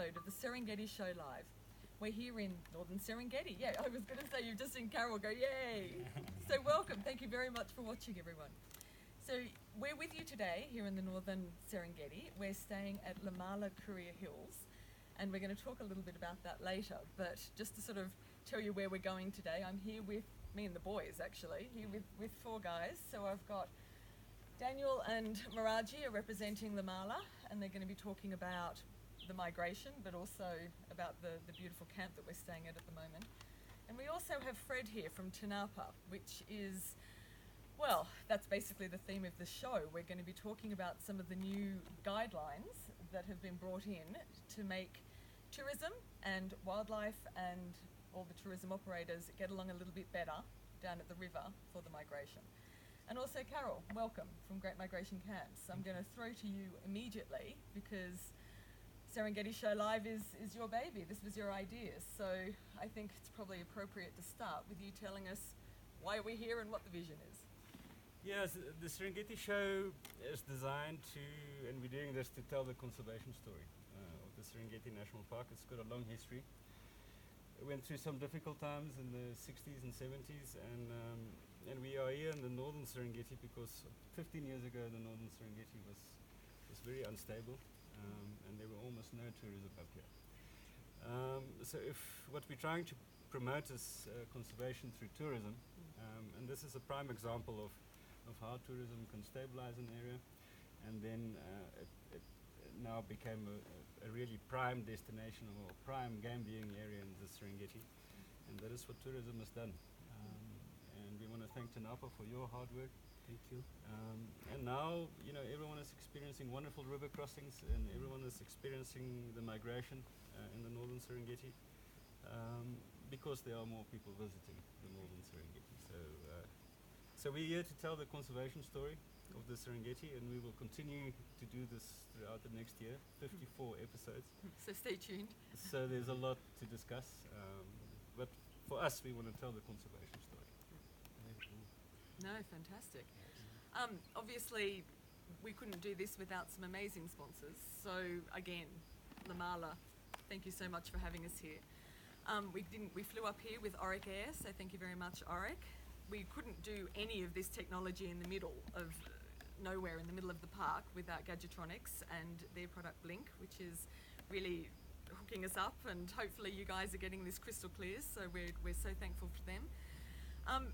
episode of the Serengeti Show Live. We're here in northern Serengeti. Yeah, I was going to say, you've just seen Carol go, yay! So welcome. Thank you very much for watching, everyone. So we're with you today here in the northern Serengeti. We're staying at Lemala Kuria Hills, and we're going to talk a little bit about that later. But just to sort of tell you where we're going today, I'm here with me and the boys, actually, here with four guys. So I've got Daniel and Maraji are representing Lemala, and they're going to be talking about the migration, but also about the beautiful camp that we're staying at the moment. And we also have Fred here from Tanapa, which is, well, that's basically the theme of the show. We're going to be talking about some of the new guidelines that have been brought in to make tourism and wildlife and all the tourism operators get along a little bit better down at the river for the migration. And also Carol, welcome from Great Migration Camps. I'm going to throw to you immediately because Serengeti Show Live is your baby. This was your idea. So I think it's probably appropriate to start with you telling us why we're here and what the vision is. Yes, the Serengeti Show is designed to, and we're doing this to tell the conservation story of the Serengeti National Park. It's got a long history. It went through some difficult times in the 60s and 70s, and we are here in the northern Serengeti because 15 years ago the northern Serengeti was very unstable, and there were almost no tourism up here. So if what we're trying to promote is conservation through tourism, and this is a prime example of how tourism can stabilize an area, and then it now became a really prime destination or prime game viewing area in the Serengeti, and that is what tourism has done. And we want to thank Tanapa for your hard work. Thank you. And now, you know, everyone is experiencing wonderful river crossings, and everyone is experiencing the migration in the northern Serengeti because there are more people visiting the northern Serengeti. So we're here to tell the conservation story of the Serengeti, and we will continue to do this throughout the next year, 54 episodes. So stay tuned. So there's a lot to discuss, but for us, we want to tell the conservation story. No, fantastic. Obviously, we couldn't do this without some amazing sponsors. So again, Lemala, thank you so much for having us here. We flew up here with Auric Air, so thank you very much, Auric. We couldn't do any of this technology in the middle of nowhere, in the middle of the park, without Gadgetronics and their product Blink, which is really hooking us up, and hopefully you guys are getting this crystal clear, so we're so thankful for them.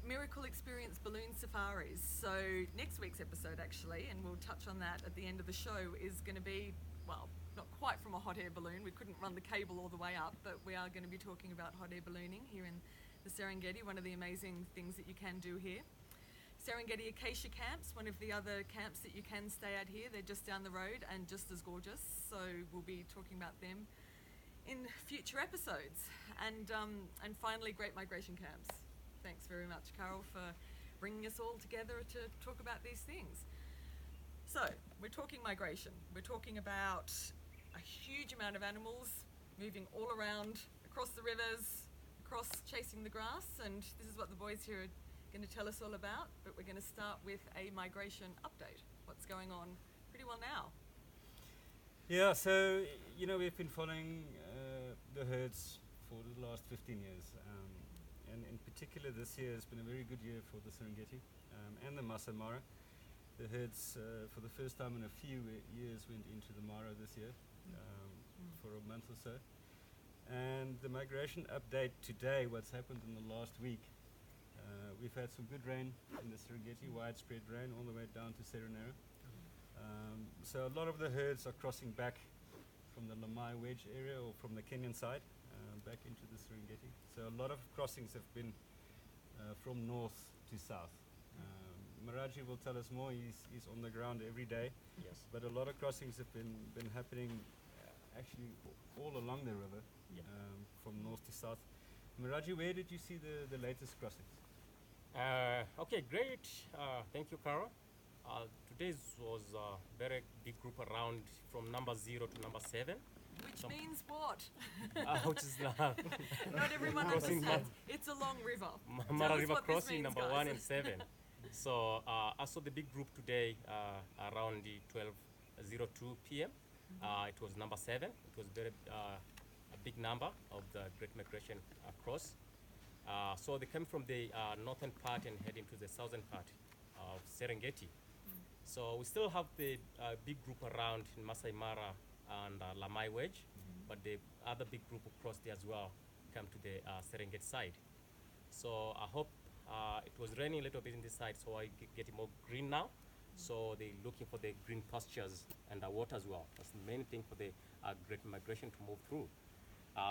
Miracle Experience Balloon Safaris. So next week's episode, actually, and we'll touch on that at the end of the show, is going to be, well, not quite from a hot air balloon. We couldn't run the cable all the way up, but we are going to be talking about hot air ballooning here in the Serengeti, one of the amazing things that you can do here. Serengeti Acacia Camps, one of the other camps that you can stay at here. They're just down the road and just as gorgeous, so we'll be talking about them in future episodes. And finally, Great Migration Camps. Thanks very much, Carol, for bringing us all together to talk about these things. So, we're talking migration. We're talking about a huge amount of animals moving all around, across the rivers, across chasing the grass, and this is what the boys here are going to tell us all about, but we're going to start with a migration update. What's going on pretty well now? Yeah, so, you know, we've been following the herds for the last 15 years. And in particular this year has been a very good year for the Serengeti and the Masai Mara. The herds for the first time in a few years went into the Mara this year for a month or so. And the migration update today, what's happened in the last week, we've had some good rain in the Serengeti, widespread rain all the way down to Serenera. So a lot of the herds are crossing back from the Lamai Wedge area or from the Kenyan side back into the Serengeti. So a lot of crossings have been from north to south. Maraji will tell us more. He's on the ground every day. Yes. But a lot of crossings have been happening actually all along the river, from north to south. Maraji, where did you see the latest crossings? Okay, great. Thank you, Carol. Today's was a very big group around from number 0 to number 7. Which means what? Which is Not everyone understands. It's a long river. Mara River Crossing, number 1 and 7. So I saw the big group today around the 12:02 p.m. It was number 7. It was very big number of the Great Migration across. So they come from the northern part and head into the southern part of Serengeti. So we still have the big group around in Masai Mara and Lamai Wedge, but the other big group across there as well come to the Serengeti side. So I hope it was raining a little bit in this side, so I get more green now. So they're looking for the green pastures and the water as well. That's the main thing for the Great Migration to move through.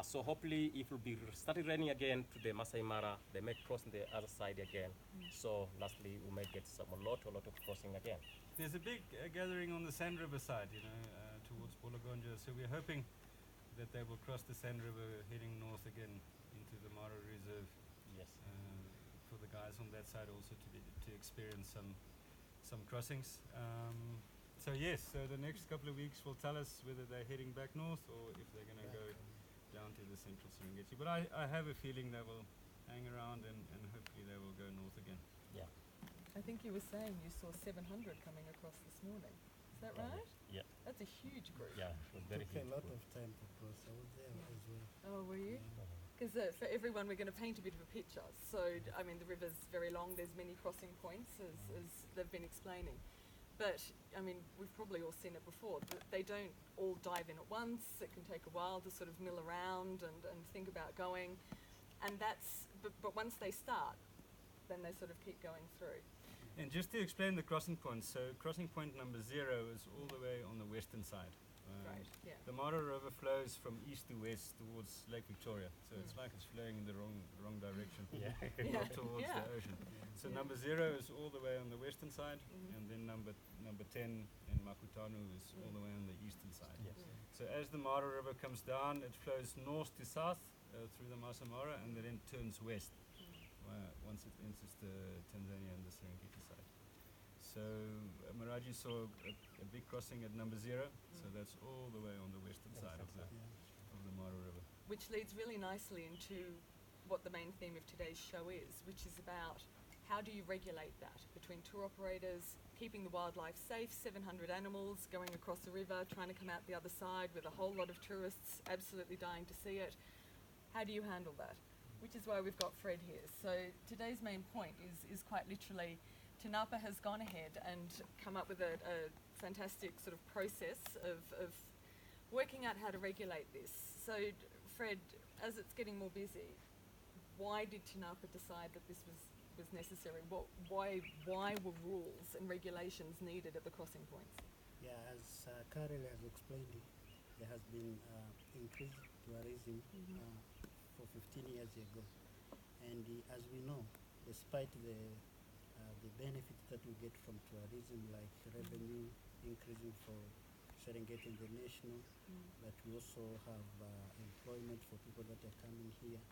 So hopefully if it will be started raining again to the Masai Mara, they may cross on the other side again. So lastly, we may get a lot of crossing again. There's a big gathering on the Sand River side, towards Bolagonja. So we're hoping that they will cross the Sand River heading north again into the Mara Reserve. Yes. For the guys on that side also to experience some crossings. So the next couple of weeks will tell us whether they're heading back north or if they're going to go down to the central Serengeti. But I have a feeling they will hang around and hopefully they will go north again. Yeah. I think you were saying you saw 700 coming across this morning. Is that right? Yeah. That's a huge group. Yeah, it was very Took huge. a lot group. of time to cross. I was there as well. Oh, were you? Because for everyone, we're going to paint a bit of a picture. So, I mean, the river's very long. There's many crossing points, as they've been explaining. But, I mean, we've probably all seen it before. They don't all dive in at once. It can take a while to sort of mill around and think about going. And but once they start, then they sort of keep going through. And just to explain the crossing points, so crossing point number 0 is all the way on the western side. Right, yeah. The Mara River flows from east to west towards Lake Victoria, so it's like it's flowing in the wrong direction, Yeah. not towards Yeah. the ocean. So Yeah. number 0 is all the way on the western side, and then number 10 in Makutanu is all the way on the eastern side. Yes. So as the Mara River comes down, it flows north to south through the Masai Mara, and then turns west once it enters the Tanzania and the Serengeti side. So Maraji saw a big crossing at number 0, so that's all the way on the western side of the Mara River. Which leads really nicely into what the main theme of today's show is, which is about how do you regulate that between tour operators, keeping the wildlife safe, 700 animals going across the river, trying to come out the other side with a whole lot of tourists absolutely dying to see it. How do you handle that? Which is why we've got Fred here. So today's main point is quite literally Tanapa has gone ahead and come up with a fantastic sort of process of working out how to regulate this. So Fred, as it's getting more busy, why did Tanapa decide that this was necessary? Why were rules and regulations needed at the crossing points? Yeah, as Karel has explained, there has been increased tourism for 15 years ago. And as we know, despite the benefits that we get from tourism, like revenue increasing for Serengeti and the national, but we also have employment for people that are coming here.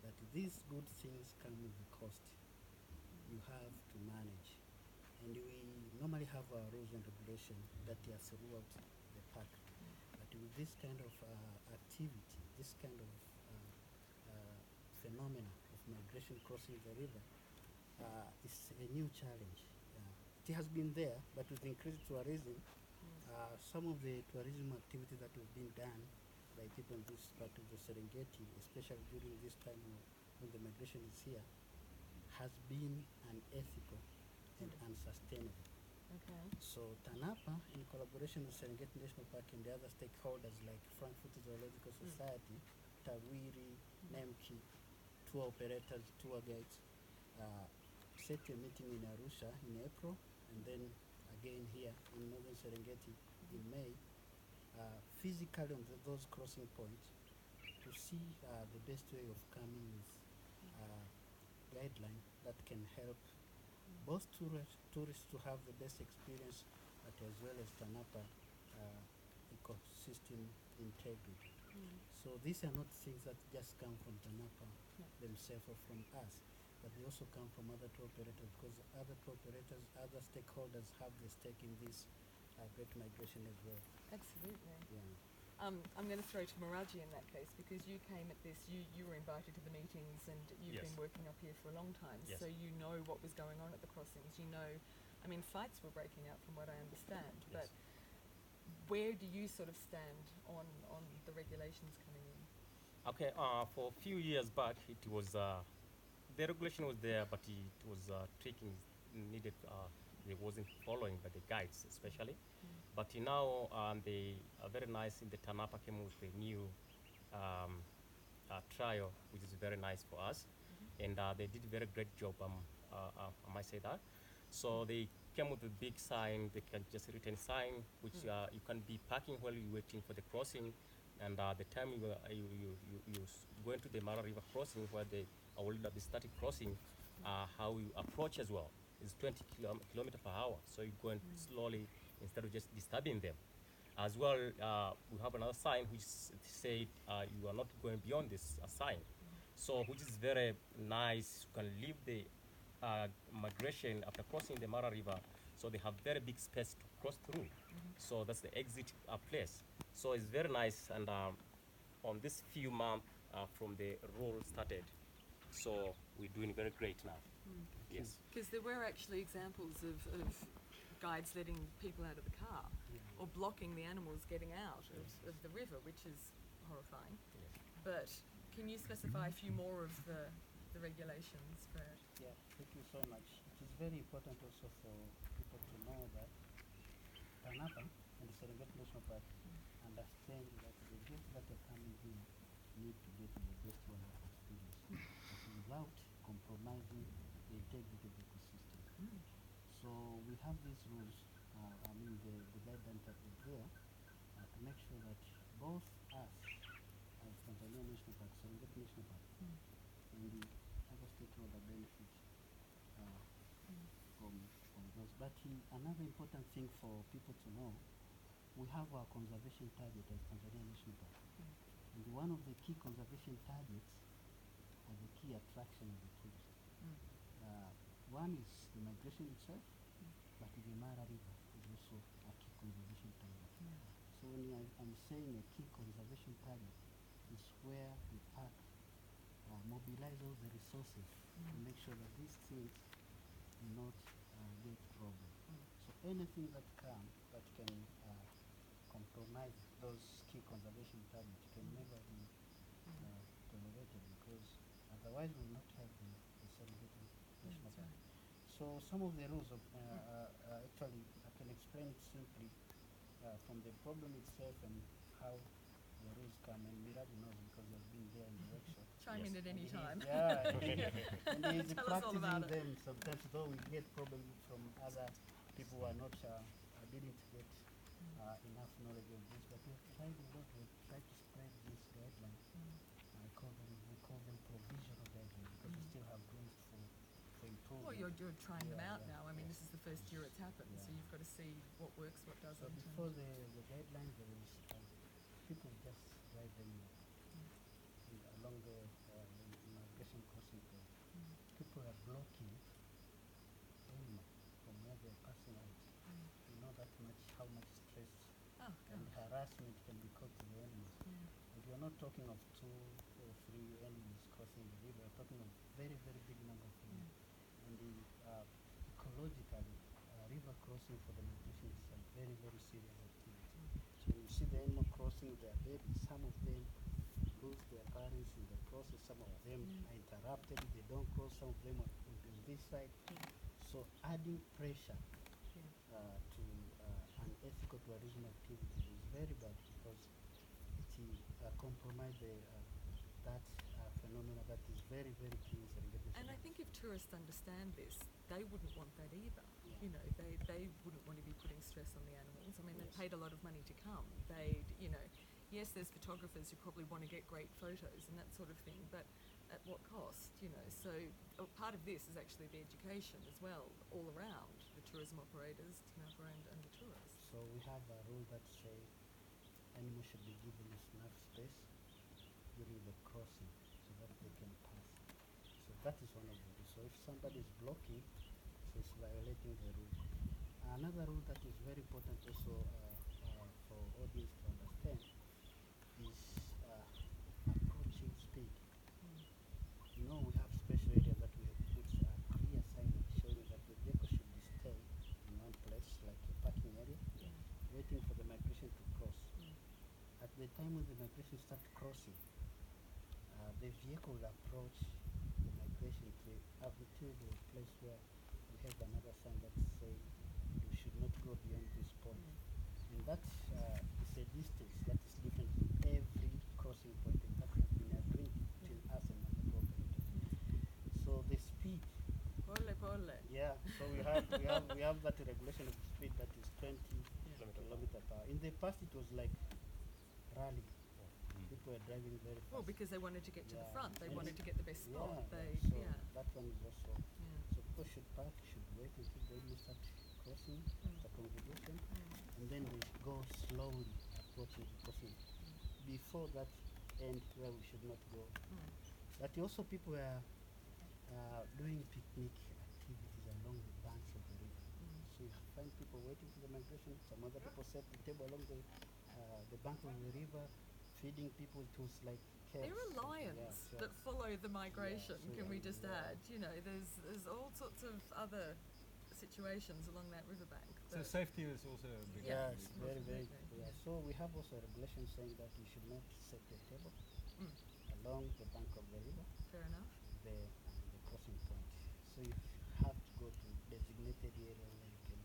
But these good things come with a cost. You have to manage. And we normally have our rules and regulations that are throughout the park. But with this kind of activity, this kind of phenomena of migration crossing the river, it's a new challenge. It has been there, but with increased tourism, some of the tourism activity that have been done by people in this part of the Serengeti, especially during this time when the migration is here, has been unethical and unsustainable. Okay. So TANAPA, in collaboration with Serengeti National Park and the other stakeholders like Frankfurt Zoological Society, Tawiri, NEMKI, tour operators, tour guides, set a meeting in Arusha in April, and then again here in Northern Serengeti in May, physically on those crossing points to see the best way of coming with guideline that can help both tourists to have the best experience, but as well as TANAPA ecosystem integrity. So these are not things that just come from TANAPA themselves or from us, but they also come from other tour operators, because other tour operators, other stakeholders have the stake in this great migration as well. Absolutely. Yeah. I'm going to throw to Maraji in that case, because you came at this, you were invited to the meetings and you've Yes. been working up here for a long time, Yes. so you know what was going on at the crossings. You know, I mean, fights were breaking out from what I understand, but where do you sort of stand on the regulations coming in? Okay, for a few years back, it was the regulation was there, but it was tweaking needed. They wasn't following by the guides, especially. But now they are very nice. In the Tanapa came with a new trial, which is very nice for us, and they did a very great job. I might say that. So they came with a big sign. They can just written sign, which you can be parking while you're waiting for the crossing, and the time you go into the Mara River crossing where they will be started crossing, how you approach as well is 20 kilometer per hour. So you're going slowly instead of just disturbing them. As well, we have another sign which said you are not going beyond this sign. So which is very nice. You can leave the migration after crossing the Mara River. So they have very big space to cross through. So that's the exit place. So it's very nice. And on this few months from the rule started, so we're doing very great now. Yes. Because there were actually examples of guides letting people out of the car or blocking the animals getting out of the river, which is horrifying. Yes. But can you specify a few more of the regulations for it? Yeah, thank you so much. It is very important also for people to know that Tanapa and the Serengeti National Park understand that the guests that are coming here need to get the best one experience, but without compromising the integrity of the ecosystem. So we have these rules, the guidelines that is there to make sure that both us as Tanzania National Park, Serengeti National Park, and the other stakeholder benefit from those. But another important thing for people to know, we have our conservation target as Tanzania National Park. And one of the key conservation targets are the key attraction of the tourist. One is the migration itself, but the Mara River is also a key conservation target. So when I'm saying a key conservation target, is where the park mobilize all the resources to make sure that these things do not get problem. So anything that can compromise those key conservation targets can never be tolerated, because otherwise we will not have the Serengeti National Park. So some of the rules of actually I can explain it simply from the problem itself and how the rules come, and Miraji knows because they've been there in the workshop. Chime in at any time. And he's Tell us all practicing about it. them sometimes, though we get problems from other people who are not didn't get enough knowledge of this, but we've tried a lot. We've tried to spread these guidelines. We call them provisional guidelines, because we still have room for improvement. Well, you're trying them out Yeah, now. I mean, yes, this is the first year it's happened, so Yeah. you've got to see what works, what So doesn't. before the guidelines, there was people just drive them along the migration crossing point. People are blocking animals from where they're passing out. You know that much, how much stress Oh, and gosh. harassment can be caused to the animals. Yeah. And you're not talking of 2 or 3 animals crossing the river. You're talking of very, very big number of them. And the ecologically, river crossing for the migration is a very, very serious activity. So when you see the animal crossing with their babies, some of them lose their parents in the process. Some of them are interrupted. They don't cross. Some of them are on this side. So adding pressure to unethical tourism activities is very bad, because it compromises that phenomena that is very, very key in Serengeti. And I think if tourists understand this, they wouldn't want that either. You know, they wouldn't want to be putting stress on the animals. I mean, they paid a lot of money to come. Yes, there's photographers who probably want to get great photos and that sort of thing, but at what cost, you know? So part of this is actually the education as well, all around the tourism operators, Tanapa and the tourists. So we have a rule that says animals should be given enough space during the crossing so that they can pass. So that is one of the rules. So if somebody is blocking, so it's violating the rule. Another rule that is very important also for audience to understand is approaching speed. You know, we have special areas that we have put clear signage showing that the vehicle should be stay in one place, like a parking area, waiting for the migration to cross. At the time when the migration starts crossing, the vehicle will approach the migration tree up to the place where we have another sign that say you should not go beyond this point. And that is a distance that is different from every crossing point that has been agreed between us and other operators. So the speed, Pole. yeah, so we have that regulation of speed that is 20 kilometer per hour. In the past it was like rally. People were driving very fast. Well, because they wanted to get to the Yeah. front, they And wanted to it's- get the best spot. Yeah, They, so yeah, that one is also. yeah. So people should park, should wait until they almost start crossing the congregation, and then they go slowly approaching the crossing before that end where we should not go. But also people were doing picnic activities along the banks of the river. So you find people waiting for the migration. Some other people set the table along the bank of the river, feeding people. It was like chaos. There are lions Yeah, so that follow the migration. so Can we just yeah. add? You know, there's all sorts of other situations along that riverbank. So that- safety is also a big Yeah. Yes, very, very. Absolutely, Yeah. yeah. So we have also a regulation saying that you should not set your table Mm, along the bank of the river, fair enough. the crossing point. So you have to go to designated area where you can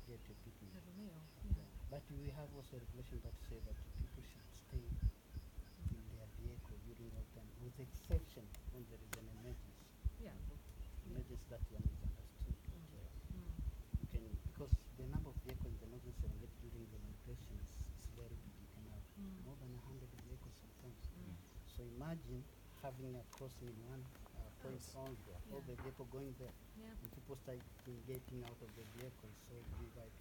get a picnic. Have a meal. Yeah. Yeah. But we have also a regulation that say that people should stay in their vehicle during all time, with exception when there is an emergency. Yeah. Emergency, that one is understood. Mm. You can, because the number of vehicles in the northern Serengeti during the migration is very big. You can have more than 100 vehicles sometimes. So imagine having a crossing in one point Yes. only, all Yeah. the vehicle going there, Yeah. and people start getting out of the vehicles. So it'd be like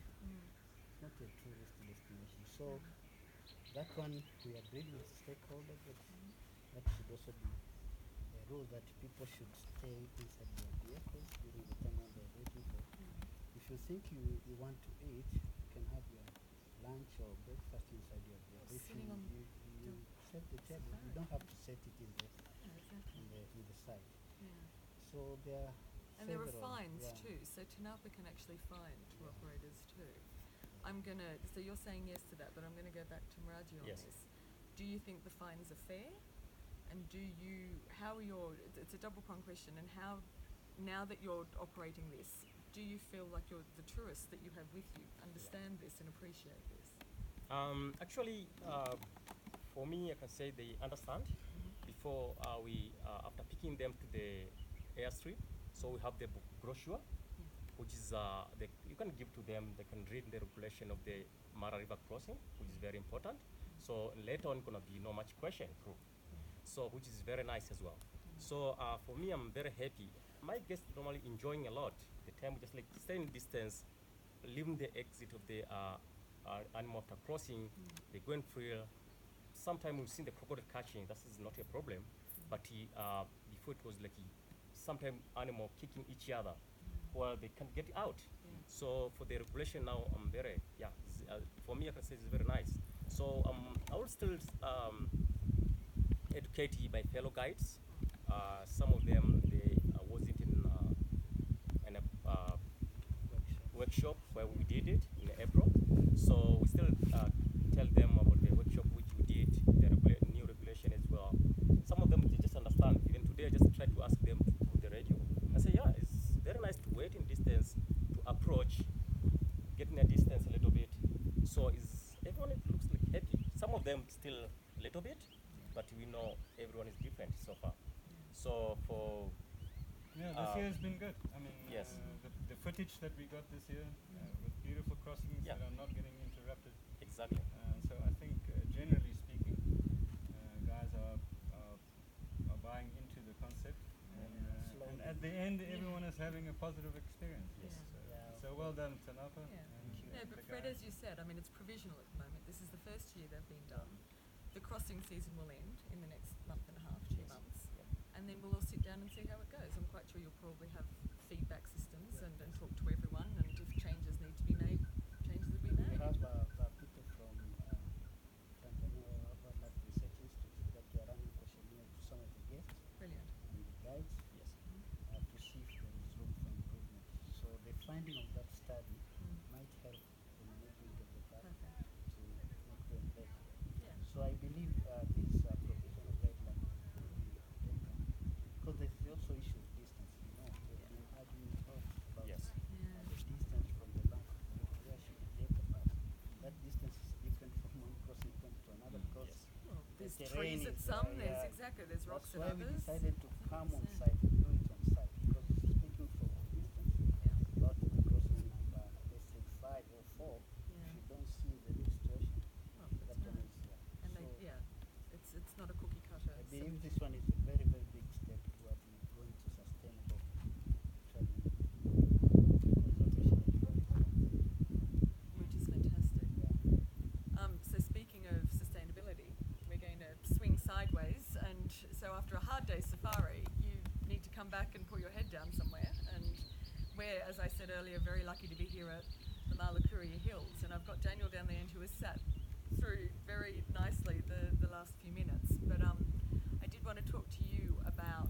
not a tourist destination. So that one we agreed with stakeholders that that should also be a rule that people should stay inside their vehicles during the time when they're waiting for. If you think you want to eat, you can have your lunch or breakfast inside your vehicle. If sitting on you set the table, you don't have to set it in Yeah, exactly. the side. Yeah. So there are And there are several, fines yeah. too, so Tanapa can actually fine tour Yeah. operators too. So you're saying yes to that, but I'm gonna go back to Maraji on Yes. this. Do you think the fines are fair? And how are it's a double pronged question, and how, now that you're operating this, do you feel like the tourists that you have with you understand this and appreciate this? Actually, for me, I can say they understand. Before after picking them to the airstrip, so we have the brochure, which is you can give to them. They can read the regulation of the Mara River crossing, which is very important. So later on, gonna be no much question through. So which is very nice as well. So for me, I'm very happy. My guests normally enjoying a lot. The time we just like staying distance, leaving the exit of the animal after crossing, they go and free. Sometimes we've seen the crocodile catching. That is not a problem. But before it was like sometimes animal kicking each other, while they can't get out. So for the regulation now, I'm very for me, I can say it's very nice. So I will still educate my fellow guides. Some of them they wasn't in a workshop where we did it in April. So we still tell them about the workshop which we did, the new regulation as well. Some of them they just understand. Even today, I just try to ask them through the radio. I say, yeah, it's very nice to wait in distance to approach, getting a distance a little bit. So everyone looks like happy. Some of them still a little bit, but we know everyone is different so far. So for Yeah, this year has been good. I mean, Yes. The footage that we got this year with beautiful crossings Yeah. that are not getting interrupted. exactly. So I think, generally speaking, guys are buying into the concept, and at the end, everyone is having a positive experience. Yes. So well done, Tanapa. Yeah. and No, but the Fred, guys. as you said, I mean, it's provisional at the moment. This is the first year they've been done. The crossing season will end in the next month and a half, 2 months. And then we'll all sit down and see how it goes. I'm quite sure you'll probably have feedback systems and talk to everyone, and if changes need to be made, changes will be We made. have people from Tanzania Wildlife Research Institute that they are running questionnaires to some of the guests Brilliant. and the guides Yes. to see if there is room for improvement. So the finding of that study might help the management of the park Perfect. to make them better. Yeah. So I believe these provisional guidelines There's terrain trees at is, some, yeah. there's exactly, there's rocks That's at why we others. decided to come on 100%. site and do it on site, because speaking from distance, Yeah. about crossing number, let's say 5 or 4, Yeah. if you don't see the real situation, Well, that that's one right. is, And they, so yeah, it's not a cookie cutter. I believe solution. this one is a very, very big step towards going to sustainable, actually, conservation of forests. Which is fantastic. Yeah. So speaking of sustainability, we're going to swing sideways, and so after a hard day's safari, you need to come back and put your head down somewhere. And we're, as I said earlier, very lucky to be here at Lemala Kuria Hills, and I've got Daniel down the end who has sat through very nicely the last few minutes. But I did want to talk to you about,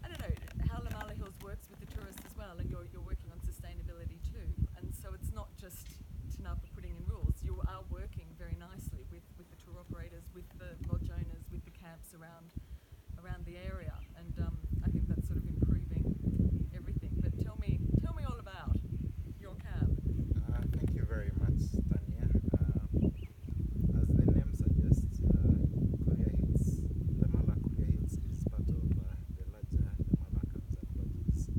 I don't know, how Lemala Hills works with the tourists as well, and you're working on sustainability too. And so it's not just Tanapa putting in rules, you are working very nicely with the tour operators, with the lodge owners, with the camps around the area, and I think that's sort of improving everything. But tell me all about your camp. Thank you very much, Tanya. As the name suggests, Kuria Hills, Lemala Kuria Hills is part of the larger Lemala camps and lodges.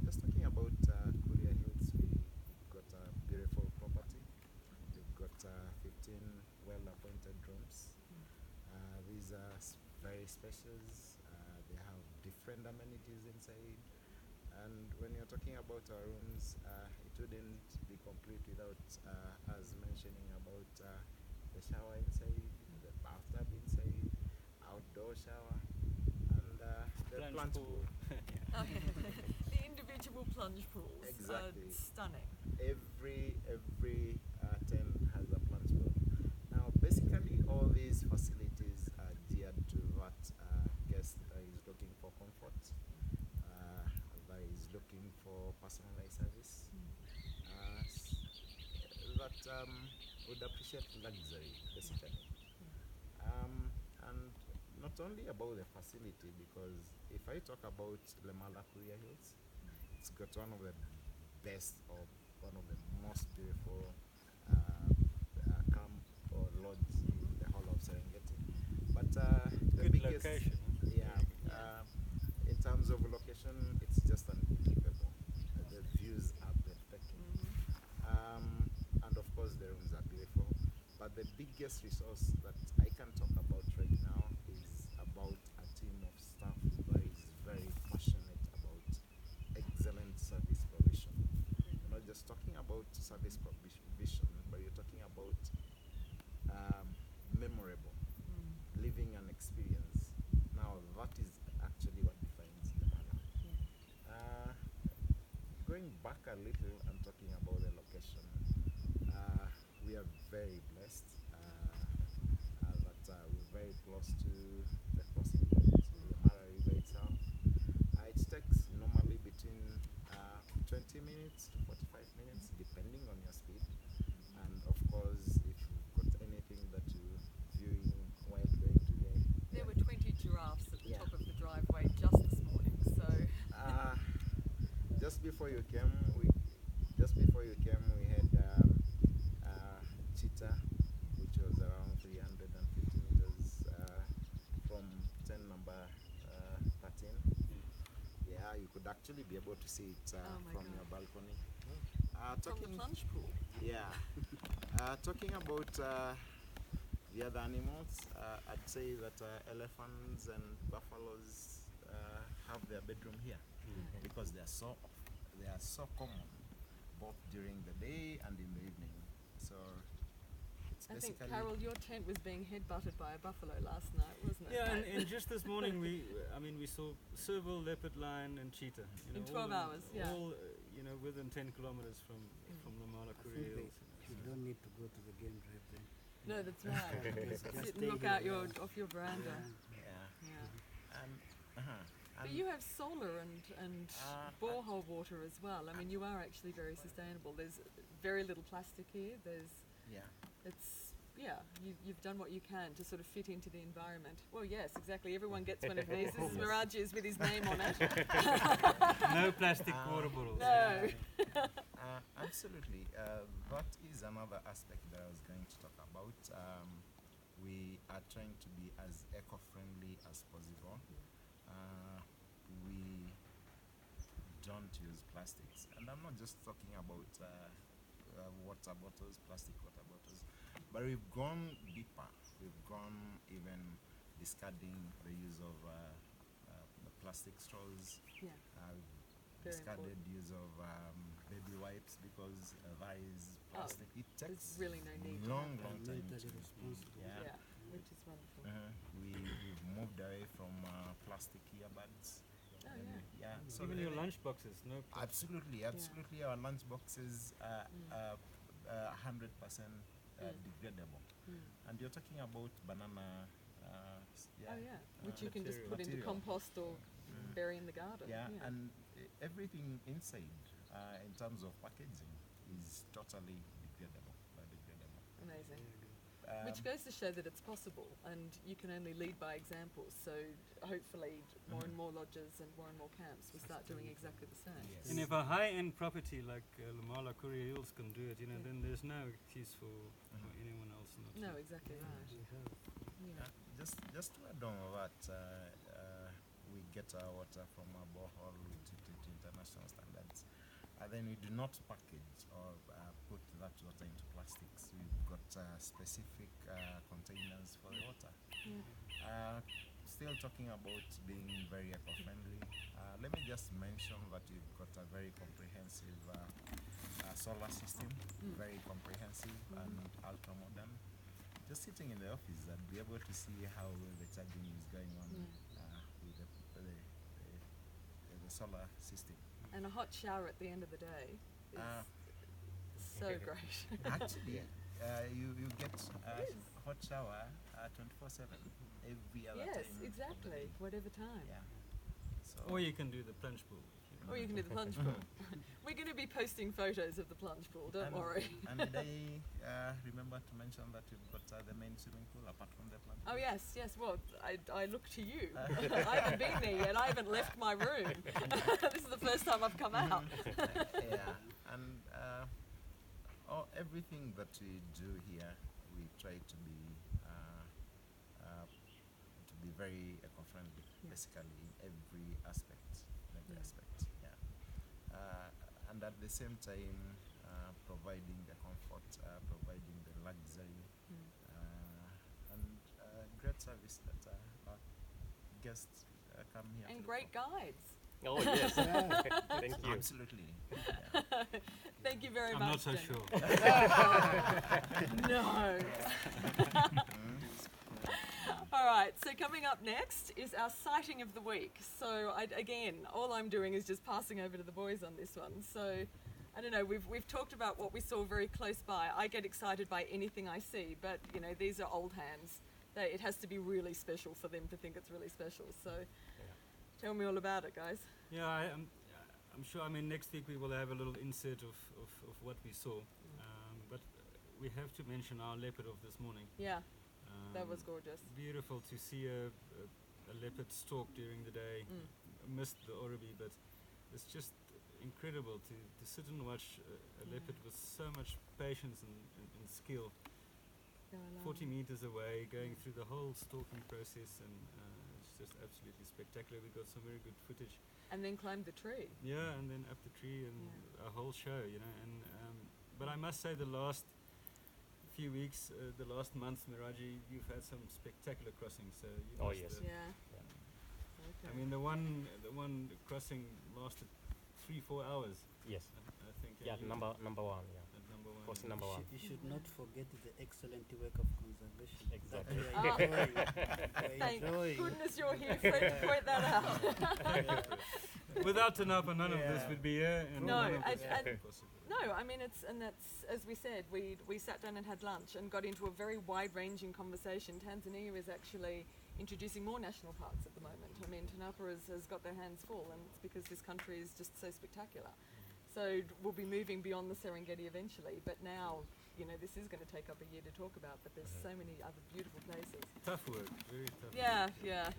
Just talking about Kuria Hills, we've got a beautiful property. We've got 15 well-appointed rooms. These are very spacious. They have different amenities inside. And when you're talking about our rooms, it wouldn't be complete without us mentioning about the shower inside, the bathtub inside, outdoor shower, and the plunge pool. Oh, yeah. The individual plunge pools Exactly. are stunning. Every tent has a plunge pool. Now, basically, all these facilities are geared to what guest is looking for comfort, that is looking for personalized service, that would appreciate luxury, basically. And not only about the facility, because if I talk about Lemala Kuria Hills, it's got one of the best or one of the most beautiful camp or lodge in the whole of Serengeti. But the Good biggest, location. yeah, in terms of location, it's just unbelievable. The views are breathtaking. And of course the rooms are beautiful. But the biggest resource that I can talk about right now is about a team of staff that is very passionate about excellent service provision. You're not just talking about service provision, but you're talking about memorable, living an experience. Now that is actually what defines Lemala. Going back a little and talking about the location, we are very blessed that we're very close to the crossing point, the Lemala River itself. It takes normally between 20 minutes to 45 minutes, depending on your speed. And of course, if you've got anything that you're viewing while going to There were 20 giraffes at the Yeah. top of the driveway just this morning, so just before you came, we had cheetah, which was around 350 meters from 10 number 13. Yeah, you could actually be able to see it Oh my from God. your balcony. from the plunge pool. Yeah. Talking about the other animals, I'd say that elephants and buffaloes have their bedroom here because they are so common both during the day and in the evening. So it's I think, basically Carol, your tent was being headbutted by a buffalo last night, wasn't it? Yeah, and just this morning we saw serval, leopard, lion, and cheetah. You In know, 12 all hours, yeah. All within 10 kilometers from Lemala I Kuria think Hills. you don't need to go to the game drive then. No, that's right. Just Sit stay and look here, out yeah. off your veranda. yeah. Yeah. And But you have solar and borehole water as well. I mean, you are actually very sustainable. There's very little plastic here. You've done what you can to sort of fit into the environment. Well, yes, exactly. Everyone gets one of these. This is Mirage's with his name on it. No plastic water bottles. No. Absolutely. That is another aspect that I was going to talk about. we are trying to be as eco-friendly as possible. We don't use plastics, and I'm not just talking about water bottles, plastic water bottles, but we've gone deeper. We've gone even discarding the use of the plastic straws. Yeah. Very Discarded important. use of baby wipes because that is Oh, plastic. It there's takes really no need to long, have long that. time Mentally to responsible. Yeah, which is wonderful. We've moved away from plastic earbuds. Oh, And yeah. yeah. So Even your really- lunch boxes, no plastic. Absolutely. Our lunch boxes are 100% degradable. And you're talking about banana. Oh yeah, which you can just Material. put into Material. compost or bury in the garden. Yeah, and everything inside, in terms of packaging, is totally degradable. Biodegradable. Amazing. Um, Which goes to show that it's possible, and you can only lead by example. So hopefully, more and more lodges and more camps will start doing exactly the same. Yes. And if a high-end property like Lemala Kuria Hills can do it, you know, Yeah. then there's no excuse for anyone else not No, to. exactly right. We have Yeah. just to add on that, we get our water from a borehole, we treat it to international standards, and then we do not package or put that water into plastics. We've got specific containers for the water. Yeah. Still talking about being very eco-friendly, let me just mention that we've got a very comprehensive solar system, very comprehensive and ultra-modern. Just sitting in the office and be able to see how the charging is going on with the solar system. And a hot shower at the end of the day is so great. Actually, you get a Yes. hot shower 24/7 every other Yes, time. of the exactly. day. Whatever time. Yeah. So Or you can do the plunge pool. Or you can do the plunge pool. We're going to be posting photos of the plunge pool. Don't and, worry. And did I remember to mention that we've got the main swimming pool apart from the plunge Oh pool? yes. Well, I look to you. I haven't been there yet. I haven't left my room. This is the first time I've come out. Yeah, and everything that we do here, we try to be very eco-friendly, Yeah. basically in every aspect. Yeah. And at the same time, providing the comfort, providing the luxury, and great service that our guests come here to And look great for. guides. Oh, yes. Thank you. Absolutely. Yeah. Thank you very I'm much. not so Daniel. sure. No. All right, so coming up next is our sighting of the week. So again, all I'm doing is just passing over to the boys on this one. So I don't know, we've talked about what we saw very close by. I get excited by anything I see, but you know, these are old hands. It has to be really special for them to think it's really special. So tell me all about it, guys. Yeah, I'm sure. I mean, next week we will have a little insert of what we saw. But we have to mention our leopard of this morning. Yeah, that Um, was gorgeous. Beautiful to see a leopard stalk during the day. Missed the oribi, but it's just incredible to sit and watch a leopard with so much patience and skill. Go along. 40 meters away, going through the whole stalking process, and it's just absolutely spectacular. We got some very good footage. And then climbed the tree. Yeah, and then up the tree and a whole show, you know. And but I must say, the last few weeks, the last month, Miraji, you've had some spectacular crossings. So you Oh, must, yes. Yeah. I Okay. mean, the one crossing lasted 3-4 hours. Yes. I think. Yeah, you- number one. Yeah. at number one. Course number one. You should not forget the excellent work of conservation. that Exactly. we are enjoying. We are Thank enjoying. goodness you're here, Fred, to point that out. Without Tanapa, none of this Yeah. would be here, and No, none of this and- would be possible. No, I mean that's as we said, we sat down and had lunch and got into a very wide-ranging conversation. Tanzania is actually introducing more national parks at the moment. I mean, Tanapa has got their hands full, and it's because this country is just so spectacular. So we'll be moving beyond the Serengeti eventually, but now, you know, this is going to take up a year to talk about, but there's so many other beautiful places. Tough work, very tough. Yeah, yeah.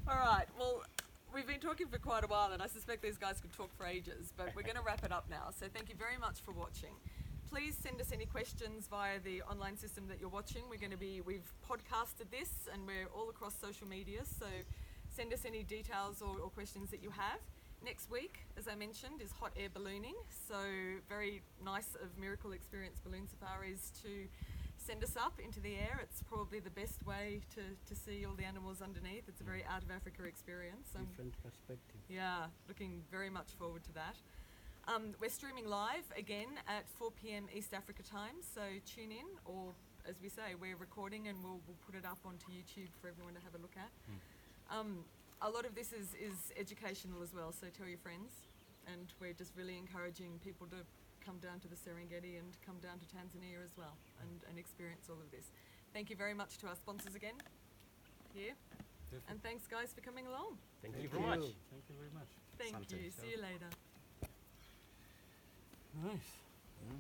All right, well, we've been talking for quite a while, and I suspect these guys could talk for ages, but we're going to wrap it up now. So thank you very much for watching. please send us any questions via the online system that you're watching. We've podcasted this and we're all across social media, so send us any details or questions that you have. Next week, as I mentioned, is hot air ballooning, so very nice of Miracle Experience Balloon Safaris to send us up into the air. It's probably the best way to see all the animals underneath. It's a very out of Africa experience. Different perspective. Yeah, looking very much forward to that. We're streaming live again at 4 p.m. East Africa time, so tune in, or as we say, we're recording and we'll put it up onto YouTube for everyone to have a look at. A lot of this is educational as well, so tell your friends, and we're just really encouraging people to come down to the Serengeti and come down to Tanzania as well and experience all of this. Thank you very much to our sponsors again here, and thanks guys for coming along. Thank you very much. Thank you very much. Thank Asante. you. See you later. Nice.